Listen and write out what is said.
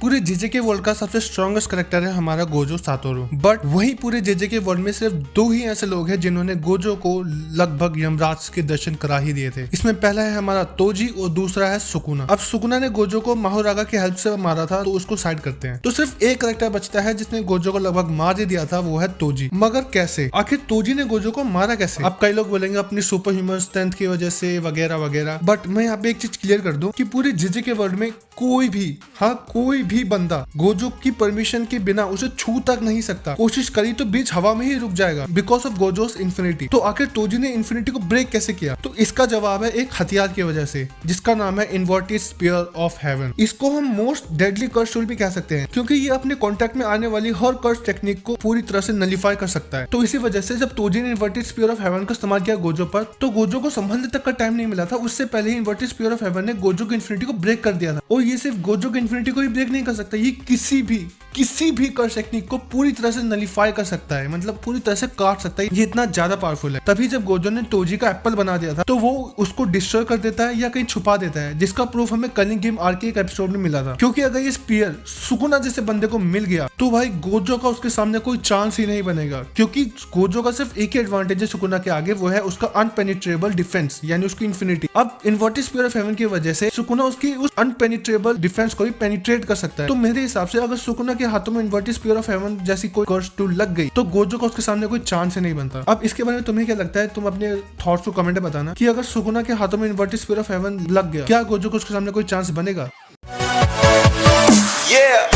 पूरे जेजेके वर्ल्ड का सबसे स्ट्रॉन्गेस्ट कैरेक्टर है हमारा गोजो सातोरू। बट वही पूरे जेजेके वर्ल्ड में सिर्फ 2 ही ऐसे लोग हैं जिन्होंने गोजो को लगभग यमराज के दर्शन करा ही दिए थे। इसमें पहला है हमारा तोजी और दूसरा है सुकुना। अब सुकुना ने गोजो को माहोरागा की हेल्प से मारा था, तो उसको साइड करते हैं। तो सिर्फ एक कैरेक्टर बचता है जिसने गोजो को लगभग मार ही दिया था, वो है तोजी। मगर कैसे? आखिर तोजी ने गोजो को मारा कैसे? अब कई लोग बोलेंगे अपनी सुपर ह्यूमन स्ट्रेंथ की वजह से वगैरह वगैरह। बट मैं यहाँ पे एक चीज क्लियर कर दूं कि पूरे जेजेके वर्ल्ड में कोई भी बंदा गोजो की परमिशन के बिना उसे छू तक नहीं सकता। कोशिश करी तो बीच हवा में ही रुक जाएगा बिकॉज ऑफ गोजोस इन्फिनिटी। तो आखिर तोजी ने इन्फिनिटी को ब्रेक कैसे किया? तो इसका जवाब है एक हथियार की वजह से, जिसका नाम है इन्वर्टेड स्पीयर ऑफ हेवन। इसको हम मोस्ट डेडली कर्स टूल भी कह सकते हैं, क्योंकि ये अपने कॉन्टेक्ट में आने वाली हर कर्स टेक्निक को पूरी तरह से नलीफाई कर सकता है। तो इसी वजह से जब तोजी ने इन्वर्टेड स्पीयर ऑफ हेवन का इस्तेमाल किया गोजो पर, तो गोजो को संभलने तक का टाइम नहीं मिला था। उससे पहले ही इन्वर्टेड स्पीयर ऑफ हेवन ने गोजो की इन्फिनिटी को ब्रेक कर दिया था। और ये सिर्फ गोजो की इन्फिनिटी को ही ब्रेक नहीं कर सकता, ये किसी भी कर्स टेक्निक को पूरी तरह से नलीफाई कर सकता है, मतलब पूरी तरह से काट सकता है। ये इतना ज्यादा पावरफुल है। तभी जब गोजो ने तोजी का एप्पल बना दिया था, तो वो उसको डिस्ट्रॉय कर देता है या कहीं छुपा देता है, जिसका प्रूफ हमें कलिंग गेम आर के एक एपिसोड में मिला था। क्योंकि अगर ये स्पीयर सुकुना जैसे बंदे को मिल गया, तो भाई गोजो का उसके सामने कोई चांस ही नहीं बनेगा। क्योंकि गोजो का सिर्फ एक ही एडवांटेज है सुकुना के आगे, वो है उसका अनपेनिट्रेबल डिफेंस, यानी उसकी इन्फिनिटी। अब इन्वर्टेड स्पीयर ऑफ हेवन की वजह से सुकुना उसकी उस अनपेनिट्रेबल डिफेंस को भी पेनिट्रेट कर सकता है। तो मेरे हिसाब से अगर सुकुना के हाथों में इन्वर्टेड स्पीयर ऑफ हेवन जैसी कोई कर्स टूल लग गई, तो गोजो का उसके सामने कोई चांस ही नहीं बनता। अब इसके बारे में तुम्हें क्या लगता है? तुम अपने थॉट्स को कमेंट में बताना कि अगर सुकुना के हाथों में इन्वर्टेड स्पीयर ऑफ हेवन लग गया, क्या गोजो को उसके सामने कोई चांस बनेगा? Yeah.